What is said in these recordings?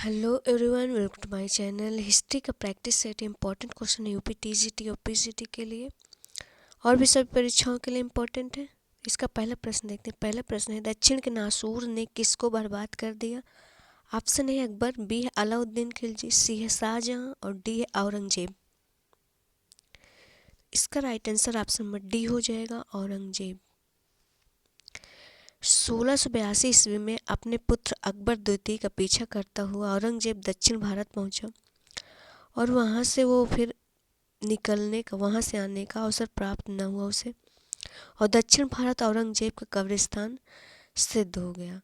Hello everyone, welcome to my channel. History का practice set important question UP TGT और PGT के लिए और भी सभी परीक्षाओं के लिए इम्पोर्टेंट है। इसका पहला प्रश्न देखते हैं। पहला प्रश्न है, दक्षिण के नासूर ने किसको बर्बाद कर दिया? ऑप्शन है अकबर, बी है अलाउद्दीन खिलजी, सी है शाहजहां और डी है औरंगजेब। इसका right answer option number D हो जाएगा, औरंगजेब। 1682 ईस्वी में अपने पुत्र अकबर द्वितीय का पीछा करता हुआ औरंगजेब दक्षिण भारत पहुंचा और वहां से वो फिर वहां से आने का अवसर प्राप्त न हुआ उसे, और दक्षिण भारत औरंगजेब का कब्रिस्तान सिद्ध हो गया।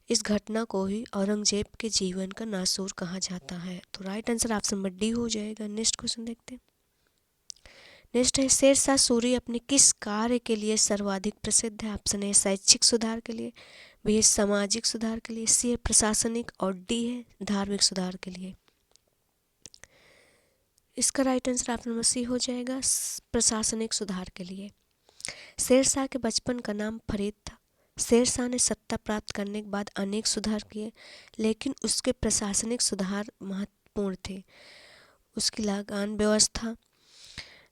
इस घटना को ही औरंगजेब के जीवन का नासूर कहा जाता है। तो right answer option number D हो जाएगा। नेक्स्ट क्वेश्चन देखते हैं। नेक्स्ट है, शेर शाह सूरी अपने किस कार्य के लिए सर्वाधिक प्रसिद्ध है? ऑप्शन है शैक्षिक सुधार के लिए, बी है सामाजिक सुधार के लिए, सी है प्रशासनिक और डी है धार्मिक सुधार के लिए। इसका right answer option number C हो जाएगा, प्रशासनिक सुधार के लिए। शेर शाह के बचपन का नाम फरीद था। शेर शाह ने सत्ता प्राप्त करने के बाद अनेक सुधार किए, लेकिन उसके प्रशासनिक सुधार महत्वपूर्ण थे। उसकी लगान व्यवस्था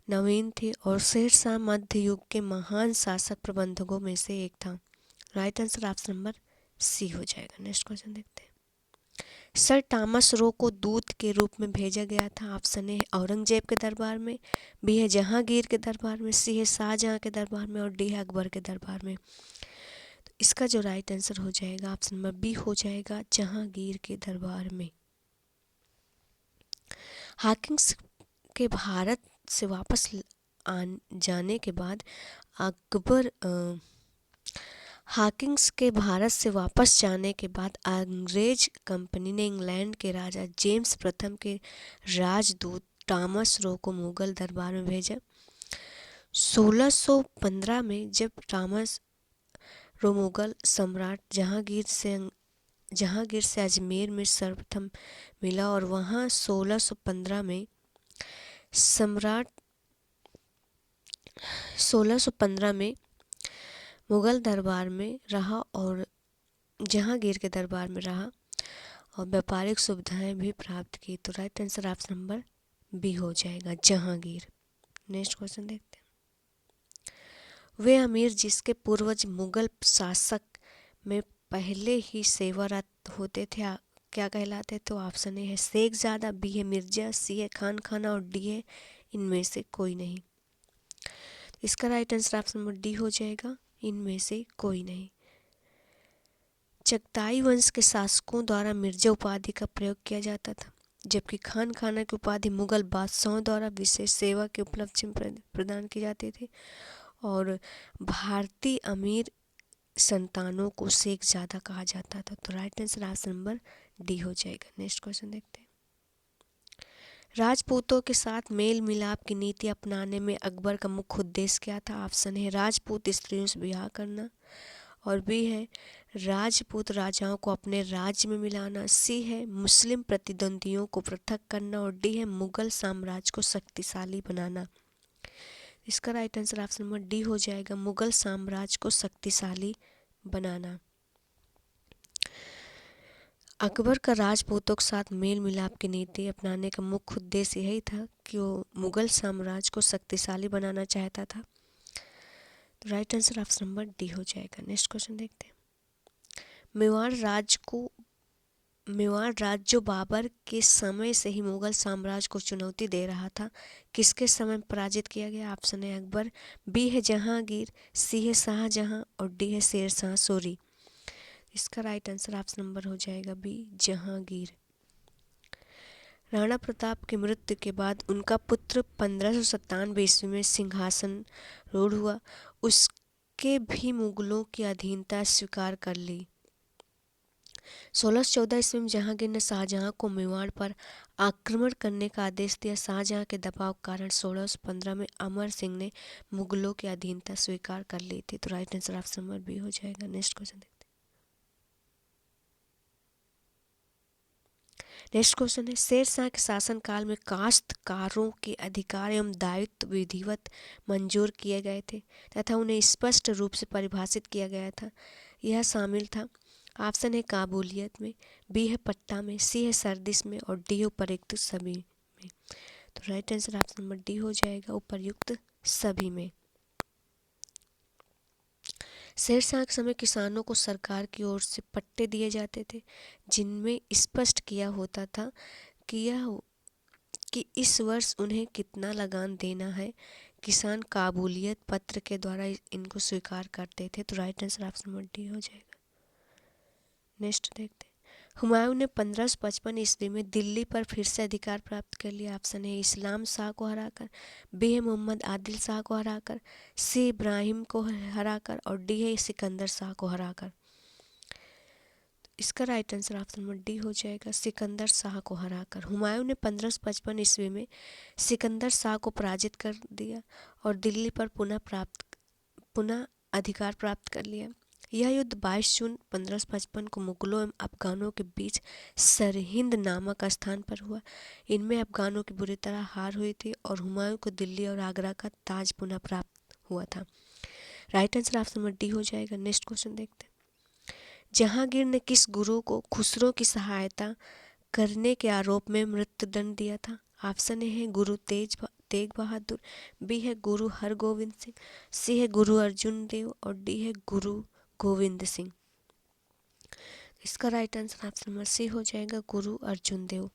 नवीन थी और शेर शाह मध्य युग के महान शासक प्रबंधकों में से एक था। Right answer option number C हो जाएगा। नेक्स्ट क्वेश्चन देखते हैं। सर टॉमस रो को दूत के रूप में भेजा गया था। ऑप्शन ए औरंगजेब के दरबार में, बी है जहांगीर के दरबार में, सी है शाहजहां के दरबार में और डी है अकबर के दरबार में। तो इसका जो राइट आंसर हो जाएगा ऑप्शन नंबर बी हो जाएगा, जहांगीर के दरबार में। हॉकिंस के भारत से वापस जाने के बाद अकबर हॉकिंस के भारत से वापस जाने के बाद अंग्रेज कंपनी ने इंग्लैंड के राजा जेम्स प्रथम के राजदूत टॉमस रो को मुगल दरबार में भेजा। 1615 में जब टॉमस रो मुगल सम्राट जहांगीर से अजमेर में सर्वप्रथम मिला और वहां 1615 में सम्राट 1615 में मुगल दरबार में रहा और जहांगीर के दरबार में रहा और व्यापारिक सुविधाएं भी प्राप्त की। तो right answer option number B हो जाएगा, जहांगीर। नेक्स्ट क्वेश्चन देखते हैं। वे अमीर जिसके पूर्वज मुगल शासक में पहले ही सेवारत होते थे क्या कहलाते? तो ऑप्शन ए है शेखजादा, बी है मिर्जा, सी है खान खाना और डी है इनमें से कोई नहीं। इसका right answer option number D हो जाएगा, इनमें से कोई नहीं। चगताई वंश के शासकों द्वारा मिर्जा उपाधि का प्रयोग किया जाता था, जबकि खान खाना की उपाधि मुगल बादशाहों द्वारा विशेष सेवा के उपलक्ष्य में प्रदान की जाती थी और भारतीय अमीर संतानों को शेखजादा कहा जाता था। तो right answer option number D हो जाएगा। नेक्स्ट क्वेश्चन देखते हैं। राजपूतों के साथ मेल मिलाप की नीति अपनाने में अकबर का मुख्य उद्देश्य क्या था? ऑप्शन है राजपूत स्त्रियों से विवाह करना और बी है राजपूत राजाओं को अपने राज्य में मिलाना, सी है मुस्लिम प्रतिद्वंदियों को पृथक करना और डी है मुगल साम्राज्य को शक्तिशाली बनाना। इसका right answer option number D हो जाएगा, मुगल साम्राज्य को शक्तिशाली बनाना। अकबर का राजपूतों के साथ मेल मिलाप की नीति अपनाने का मुख्य उद्देश्य यही था कि वो मुगल साम्राज्य को शक्तिशाली बनाना चाहता था। तो right answer option number D हो जाएगा। नेक्स्ट क्वेश्चन देखते हैं। मेवाड़ राज्य जो बाबर के समय से ही मुगल साम्राज्य को चुनौती दे रहा था, किसके समय पराजित किया गया? ऑप्शन है अकबर, बी है जहांगीर, सी है शाहजहां और डी है शेर शाह सूरी। इसका राइट आंसर ऑप्शन नंबर हो जाएगा बी, जहांगीर। राणा प्रताप की मृत्यु के बाद उनका पुत्र 1597 ईस्वी में सिंहासन रूढ़ हुआ। उसके भी मुगलों की अधीनता स्वीकार कर ली। 1614 ईस्वी में जहांगीर ने शाहजहां को मेवाड़ पर आक्रमण करने का आदेश दिया। शाहजहां के दबाव के कारण 1615 में अमर सिंह ने मुगलों की अधीनता स्वीकार कर ली थी। तो right answer option number B हो जाएगा। नेक्स्ट क्वेश्चन देखते हैं। नेक्स्ट क्वेश्चन है, शेर शाह के शासनकाल में काश्तकारों के अधिकार एवं दायित्व विधिवत मंजूर किए गए थे तथा उन्हें स्पष्ट रूप से परिभाषित किया गया था। यह शामिल था ऑप्शन है काबूलियत में, बी है पट्टा में, सी है सर्दिस में और डी है उपर्युक्त सभी में। तो right answer option number D हो जाएगा, उपर्युक्त सभी में। शेरशाह के समय किसानों को सरकार की ओर से पट्टे दिए जाते थे, जिनमें स्पष्ट किया होता था कि इस वर्ष उन्हें कितना लगान देना है। किसान काबूलियत पत्र के द्वारा इनको स्वीकार करते थे। तो right answer option number D हो जाएगा। नेक्स्ट देखते हैं, हुमायूं ने 1555 ईस्वी में दिल्ली पर फिर से अधिकार प्राप्त कर लिया। ऑप्शन है इस्लाम शाह को हराकर, बी है मोहम्मद आदिल शाह को हराकर, सी इब्राहिम को हराकर और डी है सिकंदर शाह को हराकर। इसका right answer option number D हो जाएगा, सिकंदर शाह को हराकर। हुमायूं ने 1555 ईस्वी में सिकंदर शाह को पराजित कर दिया और दिल्ली पर पुनः अधिकार प्राप्त कर लिया। यह युद्ध 22 जून 1555 को मुगलों एवं अफगानों के बीच सरहिंद नामक स्थान पर हुआ। इनमें अफगानों की बुरी तरह हार हुई थी और हुमायूं को दिल्ली और आगरा का ताज पुनः प्राप्त हुआ था। Right answer option number D हो जाएगा। नेक्स्ट क्वेश्चन देखते हैं, जहांगीर ने किस गुरु को खुसरो की सहायता करने के आरोप में मृत्युदंड दिया था। ऑप्शन है गुरु तेग बहादुर, बी है गुरु हरगोविंद सिंह, सी है गुरु अर्जुन देव और डी है गुरु गोविंद सिंह। इसका right answer option number C हो जाएगा, गुरु अर्जुन देव।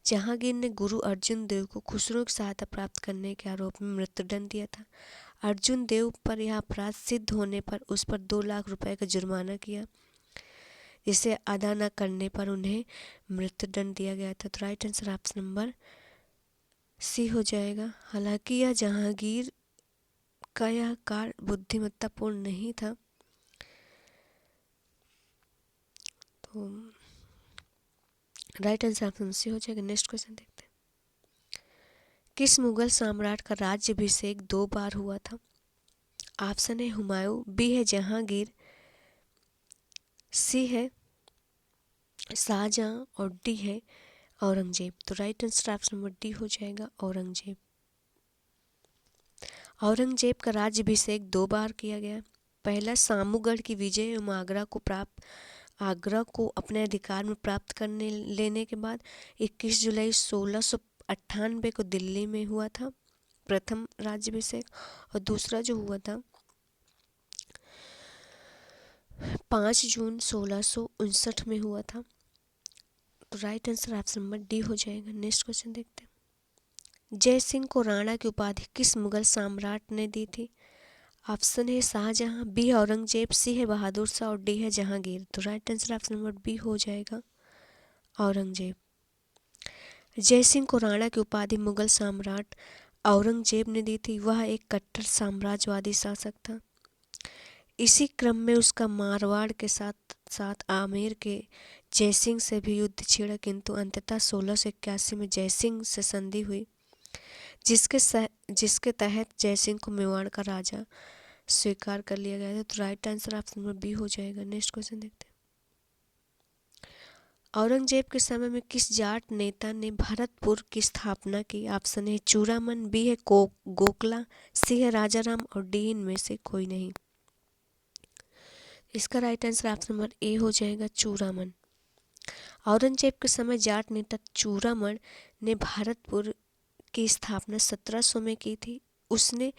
जहांगीर ने गुरु अर्जुन देव को खुसरो की सहायता प्राप्त करने के आरोप में मृत्युदंड दिया था। अर्जुन देव पर यह अपराध सिद्ध होने पर उस पर 2 लाख रुपए का जुर्माना किया, जिसे अदा न करने पर उन्हें मृत्युदंड दिया गया था। तो right answer option number C हो जाएगा। हालांकि यह जहांगीर का यह कार्य बुद्धिमत्तापूर्ण नहीं था। तो राइट आंसर ऑप्शन सी हो जाएगा। नेक्स्ट क्वेश्चन देखते हैं, किस मुगल सम्राट का राज्याभिषेक 2 बार हुआ था। ऑप्शन है हुमायूं, बी है जहांगीर, सी है शाहजहां और डी है औरंगजेब। तो right answer option number D हो जाएगा, औरंगजेब। औरंगजेब का राज्याभिषेक 2 बार किया गया। पहला सामूगढ़ की विजय एवं आगरा को अपने अधिकार में प्राप्त करने लेने के बाद 21 जुलाई 1698 को दिल्ली में हुआ था प्रथम राज्याभिषेक, और दूसरा जो हुआ था 5 जून 1659 में हुआ था। तो right answer option number D हो जाएगा। नेक्स्ट क्वेश्चन देखते हैं, जय सिंह को राणा की उपाधि किस मुगल सम्राट ने दी थी। ऑप्शन है शाहजहां, बी है औरंगजेब, सी है बहादुर शाह और डी है जहांगीर। तो right answer option number B हो जाएगा, औरंगजेब। जय सिंह को राणा की उपाधि मुगल सम्राट औरंगजेब ने दी थी। वह एक कट्टर साम्राज्यवादी शासक था। इसी क्रम में उसका मारवाड़ के साथ साथ आमेर के जयसिंह से भी युद्ध छिड़ा, किंतु अंततः 1681 में जयसिंह से संधि हुई, जिसके तहत जयसिंह को मेवाड़ का राजा स्वीकार कर लिया गया था। तो right answer option number B हो जाएगा। नेक्स्ट क्वेश्चन देखते हैं, औरंगजेब के समय में किस जाट नेता ने भरतपुर की स्थापना की। ऑप्शन है चूड़ामन, बी है गोकला, सी है राजाराम और डी इनमें से कोई नहीं। इसका right answer option number A हो जाएगा, चूड़ामन। औरंगजेब के समय जाट नेता चूड़ामन ने भरतपुर की स्थापना 1700 में की थी। उसने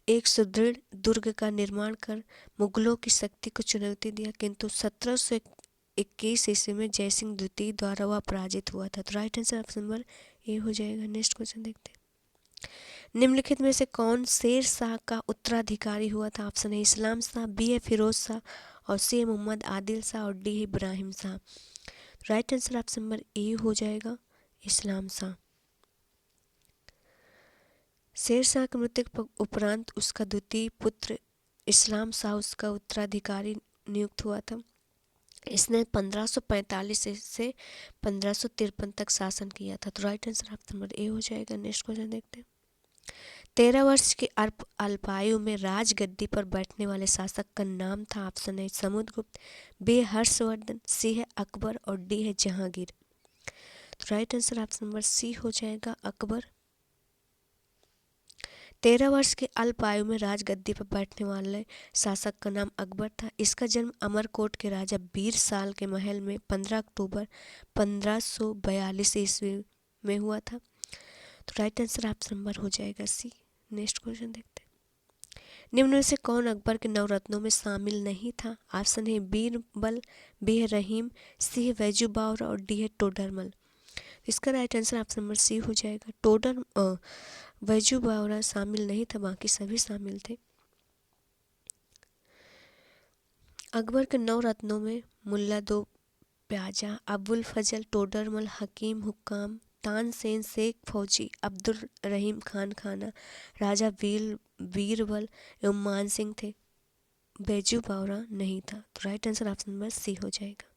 एक सुदृढ़ दुर्ग का निर्माण कर मुगलों की शक्ति को चुनौती दिया, किंतु 1721 ईस्वी में जयसिंह द्वितीय द्वारा वह पराजित हुआ था। तो right answer option number A हो जाएगा। नेक्स्ट क्वेश्चन देखते हैं, निम्नलिखित में से कौन शेर शाह का उत्तराधिकारी हुआ था। ऑप्शन है इस्लाम शाह, बी है फिरोज शाह और सी है मोहम्मद आदिल शाह और डी है Ibrahim Shah. Right answer option number A हो जाएगा, इस्लाम शाह। शेर शाह की मृत्यु के उपरांत उसका द्वितीय पुत्र इस्लाम शाह उसका उत्तराधिकारी नियुक्त हुआ था। इसने 1545 से 1553 तक शासन किया था। तो right answer option number A हो जाएगा। नेक्स्ट क्वेश्चन देखते हैं, 13 वर्ष की अल्पायु में राजगद्दी पर बैठने वाले शासक का नाम था। ऑप्शन है समुद्रगुप्त, बी है हर्षवर्धन, सी है अकबर और डी है जहांगीर। तो right answer option number C हो जाएगा, अकबर। 13 वर्ष की अल्प आयु में राजगद्दी पर बैठने वाले शासक का नाम अकबर था। इसका जन्म अमरकोट के राजा बीर साल के महल में 15 अक्टूबर 1542 ईस्वी में हुआ था। तो राइट आंसर ऑप्शन नंबर हो जाएगा सी। नेक्स्ट क्वेश्चन देखते हैं। निम्न में से कौन अकबर के नवरत्नों में शामिल नहीं था? ऑप्शन है बीरबल, बी है रहीम, सी है वैजू बावरा और डी है टोडरमल। इसका right answer option number C हो जाएगा। वैजू बावरा शामिल नहीं था, बाकी सभी शामिल थे। अकबर के नवरत्नों में मुल्ला दो प्याजा, अबुल फजल, टोडरमल, हकीम हुक्काम, तानसेन, शेख फौजी, अब्दुल रहीम खान खाना, राजा बीरबल एवं मान सिंह थे। बैजू बावरा नहीं था। तो right answer option number C हो जाएगा।